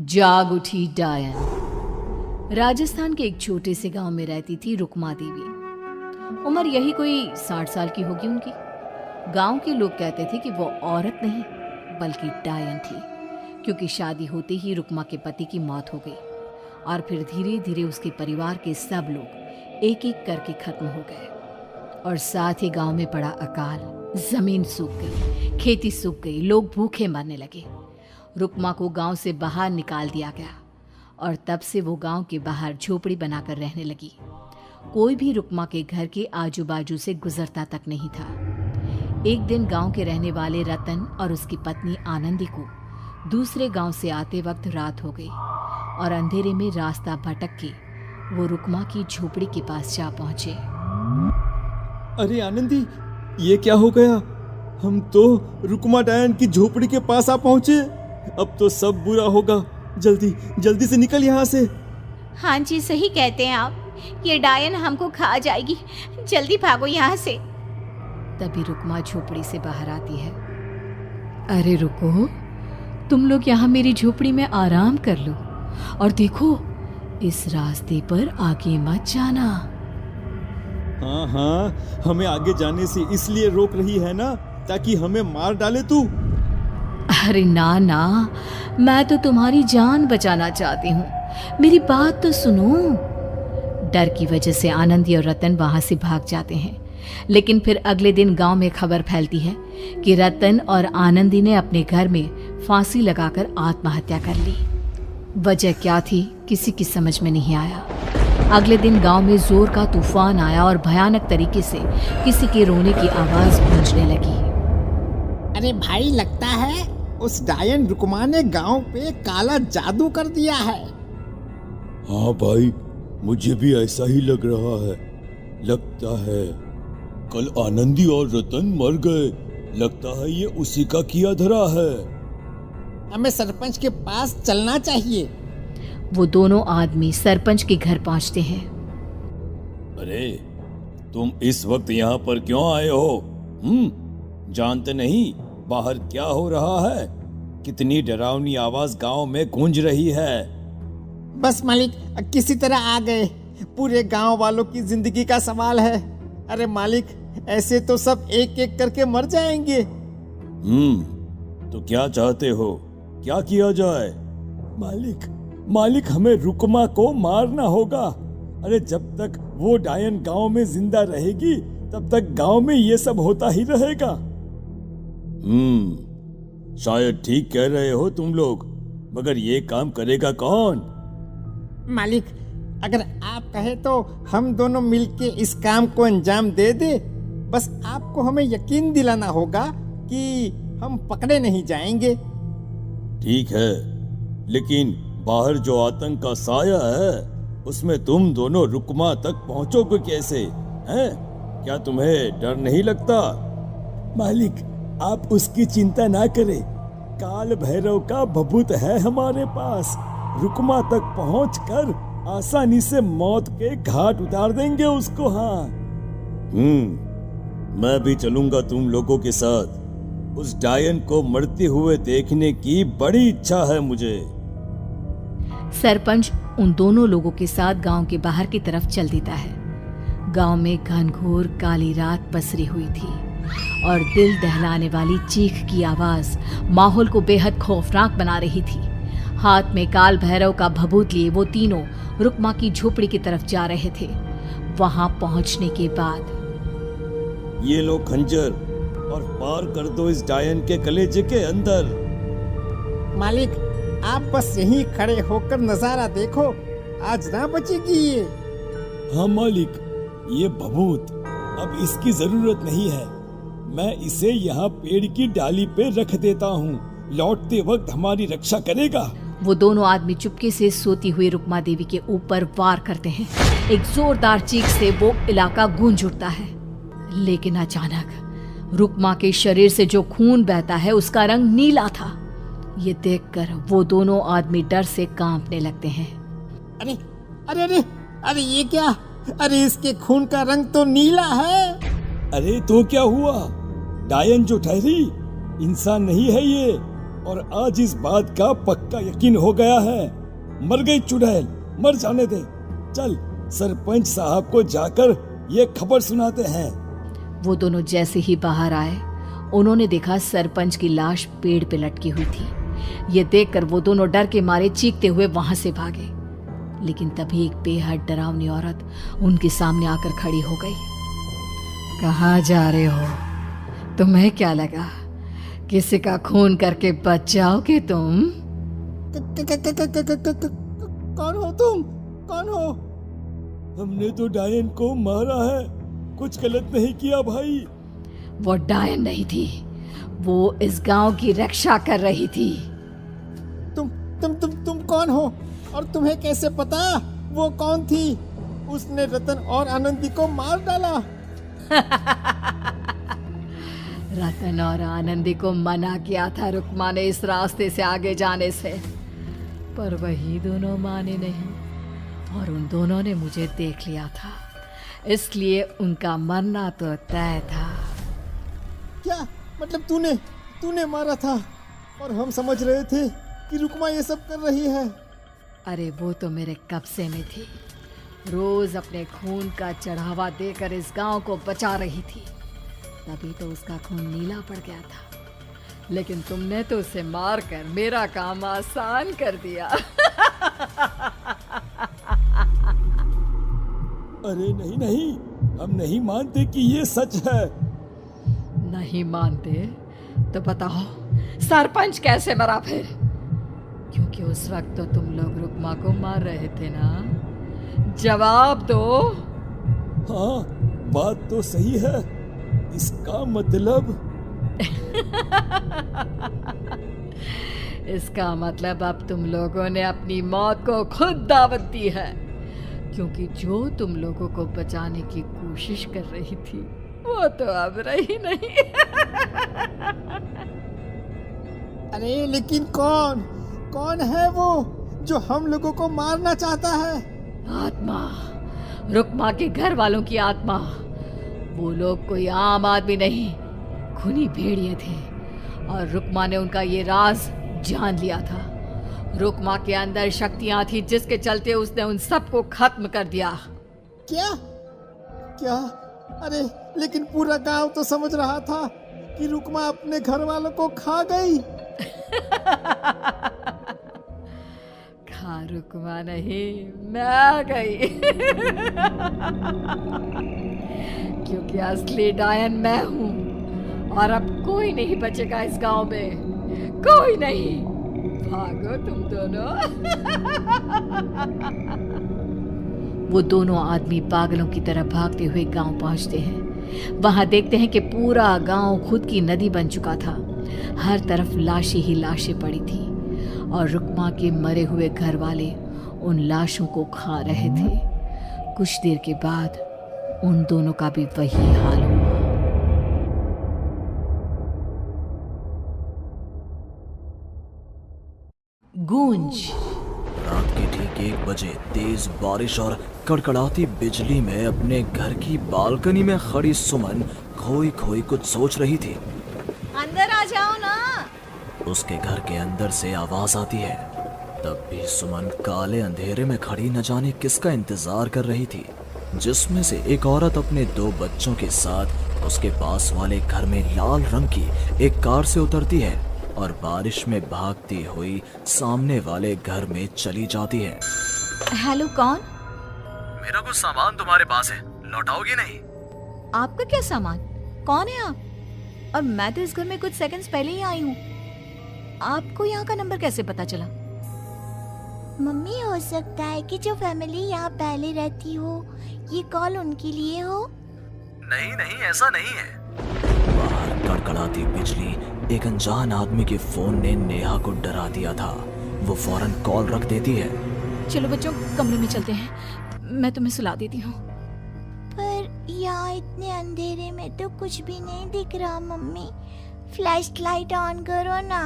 जाग उठी डायन। राजस्थान के एक छोटे से गांव में रहती थी रुक्मा देवी। उम्र यही कोई 60 साल की होगी उनकी। गांव के लोग कहते थे कि वो औरत नहीं बल्कि डायन थी, क्योंकि शादी होते ही रुक्मा के पति की मौत हो गई और फिर धीरे धीरे उसके परिवार के सब लोग एक एक करके खत्म हो गए और साथ ही गांव में पड़ा अकाल। जमीन सूख गई, खेती सूख गई, लोग भूखे मरने लगे। रुक्मा को गांव से बाहर निकाल दिया गया और तब से वो गांव के बाहर झोपड़ी बनाकर रहने लगी। कोई भी रुक्मा के घर के आजू बाजू से गुजरता तक नहीं था। एक दिन गांव के रहने वाले रतन और उसकी पत्नी आनंदी को दूसरे गांव से आते वक्त रात हो गई और अंधेरे में रास्ता भटक के वो रुक्मा की झोपड़ी के पास जा पहुंचे। अरे आनंदी, ये क्या हो गया? हम तो रुक्मा डायन की झोपड़ी के पास आ पहुंचे। अब तो सब बुरा होगा। जल्दी जल्दी से निकल यहाँ से। हाँ जी, सही कहते हैं आप। ये डायन हमको खा जाएगी, जल्दी भागो यहाँ से। तभी रुक्मा झोपड़ी से बाहर आती है। अरे रुको, तुम लोग यहाँ मेरी झोपड़ी में आराम कर लो और देखो, इस रास्ते पर आगे मत जाना। हाँ हाँ, हमें आगे जाने से इसलिए रोक रही है ना, ताकि हमें मार डाले तू। अरे ना ना, मैं तो तुम्हारी जान बचाना चाहती हूँ, मेरी बात तो सुनो। डर की वजह से आनंदी और रतन वहां से भाग जाते हैं, लेकिन फिर अगले दिन गांव में खबर फैलती है कि रतन और आनंदी ने अपने घर में फांसी लगाकर आत्महत्या कर ली। वजह क्या थी किसी की समझ में नहीं आया। अगले दिन गांव में जोर का तूफान आया और भयानक तरीके से किसी के रोने की आवाज गूंजने लगी। अरे भाई, लगता है उस डायन रुक्मा ने गांव पे काला जादू कर दिया है। हाँ भाई, मुझे भी ऐसा ही लग रहा है। लगता है कल आनंदी और रतन मर गए। लगता है ये उसी का किया धरा है। हमें सरपंच के पास चलना चाहिए। वो दोनों आदमी सरपंच के घर पहुंचते हैं। अरे, तुम इस वक्त यहाँ पर क्यों आए हो? जानते नहीं बाहर क्या हो रहा है? कितनी डरावनी आवाज गांव में गूंज रही है। बस मालिक, किसी तरह आ गए। पूरे गांव वालों की जिंदगी का सवाल है। अरे मालिक, ऐसे तो सब एक एक करके मर जाएंगे। तो क्या चाहते हो? क्या किया जाए? मालिक, हमें रुक्मा को मारना होगा। अरे जब तक वो डायन गांव में जिंदा रहेगी तब तक गांव में ये सब होता ही रहेगा। शायद ठीक कह रहे हो तुम लोग, मगर ये काम करेगा कौन? मालिक, अगर आप कहे तो हम दोनों मिलके इस काम को अंजाम दे दे। बस आपको हमें यकीन दिलाना होगा कि हम पकड़े नहीं जाएंगे। ठीक है, लेकिन बाहर जो आतंक का साया है उसमें तुम दोनों रुक्मा तक पहुंचोगे कैसे? हैं? क्या तुम्हें डर नहीं लगता? मालिक, आप उसकी चिंता ना करें। काल भैरव का भभूत है हमारे पास। रुक्मा तक पहुंचकर आसानी से मौत के घाट उतार देंगे उसको। हाँ, मैं भी चलूंगा तुम लोगों के साथ। उस डायन को मरते हुए देखने की बड़ी इच्छा है मुझे। सरपंच उन दोनों लोगों के साथ गांव के बाहर की तरफ चल देता है। गांव में घनघोर काली रात पसरी हुई थी और दिल दहलाने वाली चीख की आवाज माहौल को बेहद खौफनाक बना रही थी। हाथ में काल भैरव का भभूत लिए वो तीनों रुक्मा की झोपड़ी की तरफ जा रहे थे। वहां पहुंचने के बाद, ये लो खंजर और पार कर दो इस डायन के कलेजे के अंदर। मालिक, आप बस यहीं खड़े होकर नजारा देखो, आज ना बचेगी ये। हाँ मालिक, ये भभूत अब इसकी जरूरत नहीं है। मैं इसे यहाँ पेड़ की डाली पे रख देता हूँ। लौटते वक्त हमारी रक्षा करेगा। वो दोनों आदमी चुपके से सोती हुई रुक्मा देवी के ऊपर वार करते हैं। एक जोरदार चीख से वो इलाका गूंज उठता है, लेकिन अचानक रुक्मा के शरीर से जो खून बहता है उसका रंग नीला था। ये देखकर वो दोनों आदमी डर से कांपने लगते हैं। अरे अरे अरे अरे, ये क्या? अरे इसके खून का रंग तो नीला है। अरे तो क्या हुआ? डायन जो ठहरी इंसान नहीं है ये। और आज इस बात का पक्का यकीन हो गया है। मर गई चुड़ैल, मर जाने दे। चल सरपंच साहब को जाकर ये खबर सुनाते हैं। वो दोनों जैसे ही बाहर आए, उन्होंने देखा सरपंच की लाश पेड़ पे लटकी हुई थी। ये देखकर वो दोनों डर के मारे चीखते हुए वहां से भागे, लेकिन तभी एक बेहद डरावनी औरत उनके सामने आकर खड़ी हो गई। कहाँ जा रहे हो? तुम्हें क्या लगा किसी का खून करके बच जाओगे तुम? कौन हो तुम? कौन हो? हमने तो डायन को मारा है, कुछ गलत नहीं किया भाई। वो डायन नहीं थी, वो इस गांव की रक्षा कर रही थी। तुम कौन हो? और तुम्हें कैसे पता वो कौन थी? उसने रतन और आनंदी को मार डाला। रतन और आनंदी को मना किया था रुक्मा ने इस रास्ते से आगे जाने से, पर वही दोनों माने नहीं और उन दोनों ने मुझे देख लिया था, इसलिए उनका मरना तो तय था। क्या मतलब तूने मारा था? और हम समझ रहे थे कि रुक्मा ये सब कर रही है। अरे वो तो मेरे कब्जे में थी, रोज अपने खून का चढ़ावा देकर इस गांव को बचा रही थी, तभी तो उसका खून नीला पड़ गया था। लेकिन तुमने तो उसे मारकर मेरा काम आसान कर दिया। अरे नहीं नहीं, हम नहीं मानते कि ये सच है। नहीं मानते तो बताओ सरपंच कैसे मरा फिर? क्योंकि उस वक्त तो तुम लोग रुक्मा को मार रहे थे ना, जवाब दो। हाँ बात तो सही है, इसका मतलब इसका मतलब अब तुम लोगों ने अपनी मौत को खुद दावत दी है, क्योंकि जो तुम लोगों को बचाने की कोशिश कर रही थी वो तो अब रही नहीं। अरे लेकिन कौन है वो जो हम लोगों को मारना चाहता है? आत्मा, रुक्मा के घर वालों की आत्मा। वो लोग कोई आम आदमी नहीं, खूनी भेड़िए थे और रुक्मा ने उनका ये राज जान लिया था। रुक्मा के अंदर शक्तियां थी जिसके चलते उसने उन सबको खत्म कर दिया। क्या? अरे लेकिन पूरा गांव तो समझ रहा था कि रुक्मा अपने घर वालों को खा गई। खा रुक्मा नहीं, मैं आ गई। क्योंकि असली डायन मैं हूँ और अब कोई नहीं बचेगा इस गांव में, कोई नहीं। भागो तुम दोनों। वो दोनों आदमी पागलों की तरह भागते हुए गांव पहुंचते हैं। वहां देखते हैं कि पूरा गांव खुद की नदी बन चुका था। हर तरफ लाशें ही लाशें पड़ी थी और रुक्मा के मरे हुए घर वाले उन लाशों को खा रहे थे। कुछ देर के बाद उन दोनों का भी वही हाल हुआ। गूंज। रात के ठीक 1 बजे तेज बारिश और कड़कड़ाती बिजली में अपने घर की बालकनी में खड़ी सुमन खोई खोई कुछ सोच रही थी। अंदर आ जाओ ना। उसके घर के अंदर से आवाज आती है। तब भी सुमन काले अंधेरे में खड़ी न जाने किसका इंतजार कर रही थी, जिसमें से एक औरत अपने 2 बच्चों के साथ उसके पास वाले घर में लाल रंग की एक कार से उतरती है और बारिश में भागती हुई सामने वाले घर में चली जाती है। हेलो, कौन? मेरा कुछ सामान तुम्हारे पास है, लौटाओगे नहीं? आपका क्या सामान? कौन है आप? और मैं तो इस घर में कुछ सेकंड्स पहले ही आई हूँ। आपको यहाँ का नंबर कैसे पता चला? मम्मी, हो सकता है कि जो फैमिली यहाँ पहले रहती हो ये कॉल उनके लिए हो। नहीं, ऐसा नहीं है। बाहर कड़कड़ाती बिजली एक अनजान आदमी के फोन ने नेहा को डरा दिया था। वो फौरन कॉल रख देती है। चलो बच्चों, कमरे में चलते हैं, मैं तुम्हें सुला देती हूँ। पर यहाँ इतने अंधेरे में तो कुछ भी नहीं दिख रहा मम्मी, फ्लैश लाइट ऑन करो ना।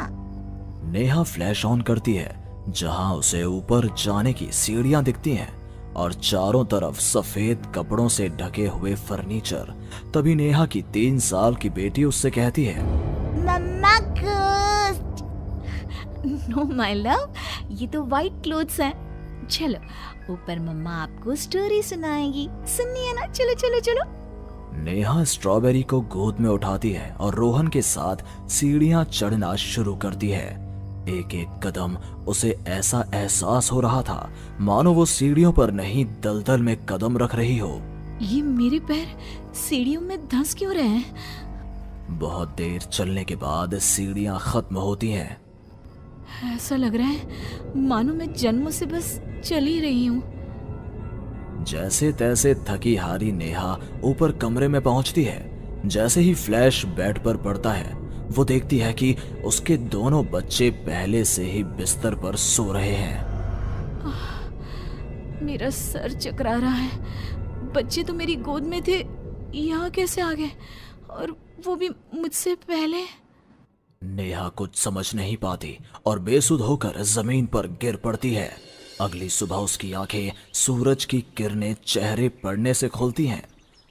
नेहा फ्लैश ऑन करती है, जहां उसे ऊपर जाने की सीढ़ियां दिखती हैं और चारों तरफ सफेद कपड़ों से ढके हुए फर्नीचर। तभी नेहा की 3 साल की बेटी उससे कहती है, मम्मा घोस्ट। नो माय लव, ये तो वाइट क्लोथ्स हैं। चलो ऊपर मम्मा आपको स्टोरी सुनाएगी, सुननी है ना? चलो चलो चलो। नेहा स्ट्रॉबेरी को गोद में उठाती है और रोहन के साथ सीढ़ियां चढ़ना शुरू करती है। एक एक कदम उसे ऐसा एहसास हो रहा था मानो वो सीढ़ियों पर नहीं दलदल में कदम रख रही हो। ये मेरे पैर सीढ़ियों में धंस क्यों रहे हैं? बहुत देर चलने के बाद सीढ़ियां खत्म होती हैं। ऐसा लग रहा है मानो मैं जन्मों से बस चल ही रही हूँ। जैसे तैसे थकी हारी नेहा ऊपर कमरे में पहुंचती है। जैसे ही फ्लैश बेड पर पड़ता है वो देखती है कि उसके दोनों बच्चे पहले से ही बिस्तर पर सो रहे हैं। मेरा सर चकरा रहा है। बच्चे तो मेरी गोद में थे, यहाँ कैसे आ गए? और वो भी मुझसे पहले। नेहा कुछ समझ नहीं पाती और बेसुध होकर जमीन पर गिर पड़ती है। अगली सुबह उसकी आंखें सूरज की किरणें चेहरे पड़ने से खुलती हैं।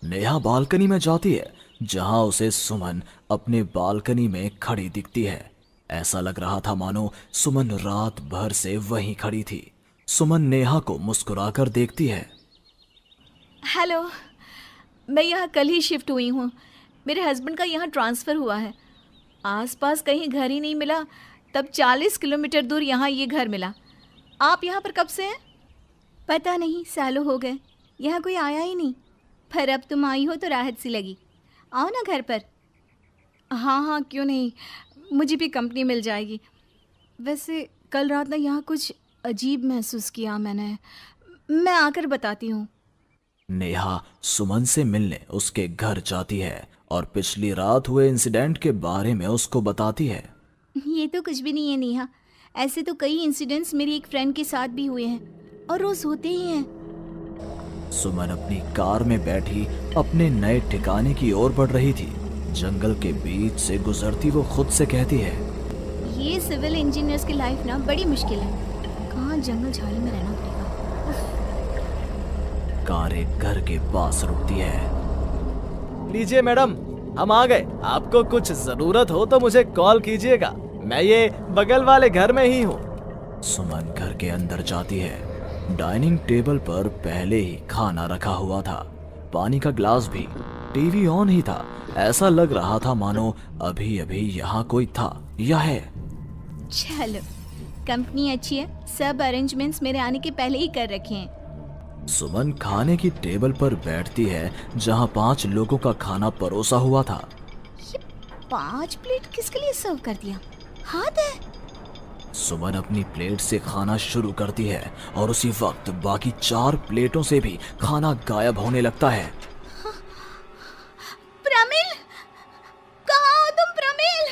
नेहा बालकनी में जाती है जहां उसे सुमन अपने बालकनी में खड़ी दिखती है। ऐसा लग रहा था मानो सुमन रात भर से वहीं खड़ी थी। सुमन नेहा को मुस्कुराकर देखती है। हेलो, मैं यहाँ कल ही शिफ्ट हुई हूँ। मेरे हस्बैंड का यहाँ ट्रांसफ़र हुआ है। आसपास कहीं घर ही नहीं मिला, तब 40 किलोमीटर दूर यहाँ ये घर मिला। आप यहाँ पर कब से हैं? पता नहीं, सालों हो गए, यहाँ कोई आया ही नहीं। पर अब तुम आई हो तो राहत सी लगी। आओ ना घर पर। हाँ हाँ, क्यों नहीं, मुझे भी कंपनी मिल जाएगी। वैसे कल रात ना यहाँ कुछ अजीब महसूस किया मैंने। मैं आकर बताती हूँ। नेहा सुमन से मिलने उसके घर जाती है और पिछली रात हुए इंसिडेंट के बारे में उसको बताती है। ये तो कुछ भी नहीं है नेहा, ऐसे तो कई इंसिडेंट्स मेरी एक फ्रेंड के साथ भी हुए हैं और रोज होते ही हैं। सुमन अपनी कार में बैठी अपने नए ठिकाने की ओर बढ़ रही थी। जंगल के बीच से गुजरती वो खुद से कहती है, ये सिविल इंजीनियर्स की लाइफ ना बड़ी मुश्किल है। कहाँ जंगल झाड़ी में रहना पड़ेगा। कार एक घर के पास रुकती है। लीजिए मैडम, हम आ गए। आपको कुछ जरूरत हो तो मुझे कॉल कीजिएगा, मैं ये बगल वाले घर में ही हूँ। सुमन घर के अंदर जाती है। डाइनिंग टेबल पर पहले ही खाना रखा हुआ था, पानी का ग्लास भी, टीवी ऑन ही था। ऐसा लग रहा था मानो अभी अभी यहाँ कोई था या है। चलो, कंपनी अच्छी है, सब अरेंजमेंट्स मेरे आने के पहले ही कर रखे हैं। सुमन खाने की टेबल पर बैठती है जहाँ 5 लोगों का खाना परोसा हुआ था। ये 5 प्लेट किसके लिए सर्व कर दिया? हाथ है। सुमन अपनी प्लेट से खाना शुरू करती है और उसी वक्त बाकी 4 प्लेटों से भी खाना गायब होने लगता है। प्रमिल, कहाँ हो तुम प्रमिल?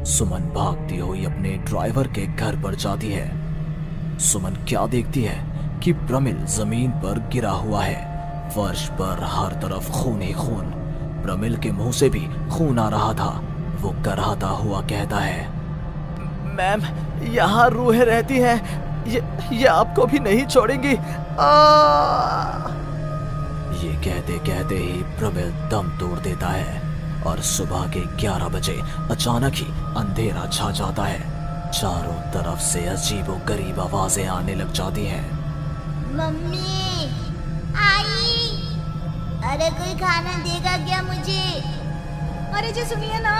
सुमन भागती हुई अपने ड्राइवर के घर पर जाती है। सुमन क्या देखती है कि प्रमिल जमीन पर गिरा हुआ है। फर्श पर हर तरफ खून ही खून। प्रमिल के मुंह से भी खून आ रहा था। वो कराहता हुआ कहता है, मैम, यहाँ रूहें रहती हैं, ये आपको भी नहीं छोड़ेंगी। ये कहते कहते ही प्रमिल दम तोड़ देता है और सुबह के 11 बजे अचानक ही अंधेरा छा जाता है। चारों तरफ से अजीबोगरीब आवाजें आने लग जाती हैं। मम्मी आई, अरे कोई खाना देगा क्या मुझे? अरे जी सुनिए ना,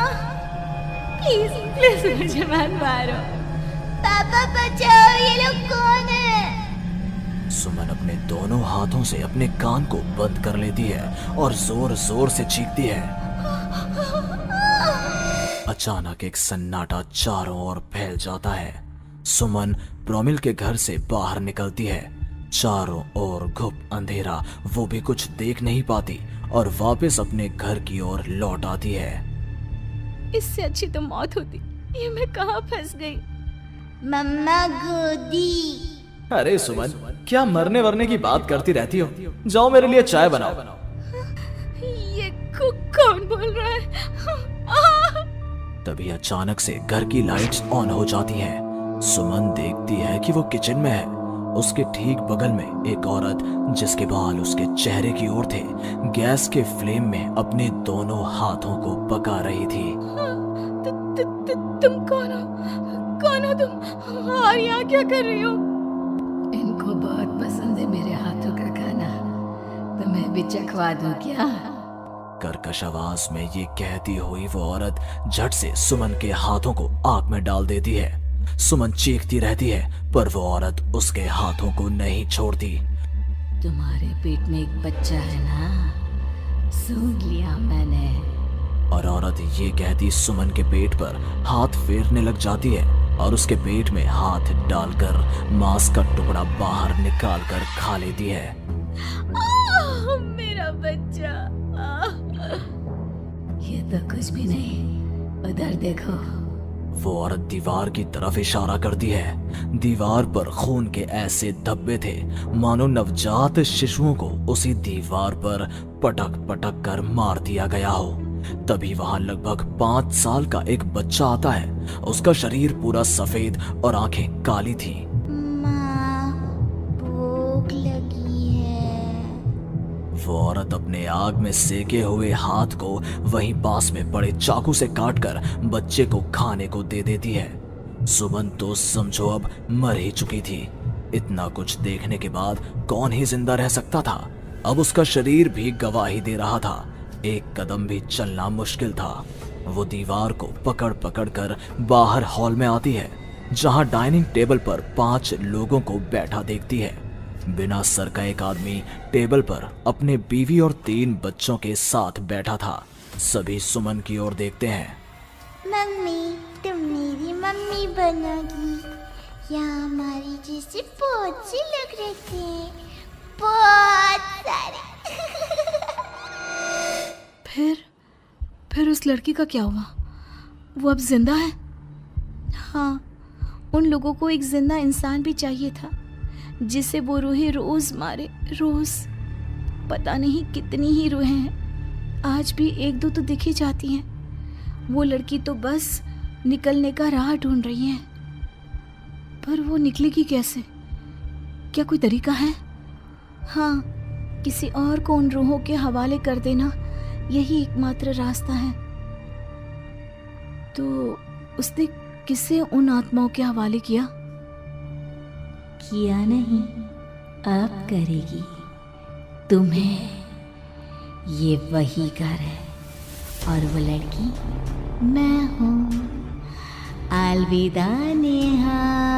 प्लीज प्लीज मुझे मत मारो। पापा बचाओ, ये लोग कौन है? सुमन अपने दोनों हाथों से अपने कान को बंद कर लेती है और जोर जोर से चीखती है। अचानक एक सन्नाटा चारों ओर फैल जाता है। सुमन प्रमिल के घर से बाहर निकलती है। चारों ओर घुप अंधेरा, वो भी कुछ देख नहीं पाती और वापस अपने घर की ओर लौट आती है। इससे अच्छी तो मौत होती। ये मैं कहाँ फंस गई? मम्मा गोदी। अरे सुमन, क्या मरने वरने की बात करती रहती हो? जाओ मेरे लिए चाय बनाओ। ये कौन बोल रहा है? तभी अचानक से घर की लाइट्स ऑन हो जाती हैं। सुमन देखती है कि वो किचन में है। उसके ठीक बगल में एक औरत, जिसके बाल उसके चेहरे की ओर थे, गैस के फ्लेम में अपने दोनों हाथों को पका रही थी। तुम कौन हो? कौन हो तुम और यहाँ क्या कर रही हो? इनको बहुत पसंद है मेरे हाथों का खाना, तो मैं भी चखवा दूं क्या? कर्कश आवाज में ये कहती हुई वो औरत झट से सुमन के हाथों को आग में डाल देती है। सुमन चीखती रहती है पर वो औरत उसके हाथों को नहीं छोड़ती। तुम्हारे पेट में एक बच्चा है ना, सुन लिया मैंने। और औरत ये कहती सुमन के पेट पर हाथ फेरने लग जाती है और उसके पेट में हाथ डालकर मांस का टुकड़ा बाहर निकाल कर खा लेती है। मेरा बच्चा। ये तो कुछ भी नहीं, उधर देखो। वो औरत दीवार की तरफ इशारा करती है। दीवार पर खून के ऐसे धब्बे थे मानो नवजात शिशुओं को उसी दीवार पर पटक पटक कर मार दिया गया हो। तभी वहां लगभग 5 साल का एक बच्चा आता है। उसका शरीर पूरा सफेद और आंखें काली थी। माँ, भूख लगी है। वो औरत अपने आग में सेके हुए हाथ को वहीं पास में पड़े चाकू से काटकर बच्चे को खाने को दे देती है। सुमन तो समझो अब मर ही चुकी थी। इतना कुछ देखने के बाद कौन ही जिंदा रह सकता था। अब उसका शरीर भी गवाही दे रहा था। एक कदम भी चलना मुश्किल था। वो दीवार को पकड़ पकड़ कर बाहर हॉल में आती है, जहां डाइनिंग टेबल पर 5 लोगों को बैठा देखती है। बिना सर का एक आदमी टेबल पर अपने बीवी और 3 बच्चों के साथ बैठा था। सभी सुमन की ओर देखते हैं। मम्मी, तुम मेरी मम्मी बनोगी। यहाँ हमारी जैसे बहुत से लोग रहते हैं, बहुत सारे। फिर उस लड़की का क्या हुआ? वो अब जिंदा है? हाँ, उन लोगों को एक जिंदा इंसान भी चाहिए था जिसे वो रूहें रोज मारे, रोज। पता नहीं कितनी ही रूहें हैं, आज भी 1-2 तो दिख ही जाती हैं। वो लड़की तो बस निकलने का राह ढूंढ रही है, पर वो निकलेगी कैसे? क्या कोई तरीका है? हाँ, किसी और को उन रूहों के हवाले कर देना यही एकमात्र रास्ता है। तो उसने किसे उन आत्माओं के हवाले किया? किया नहीं, अब करेगी। तुम्हें ये वही घर है और वो लड़की मैं हूँ। अलविदा नेहा।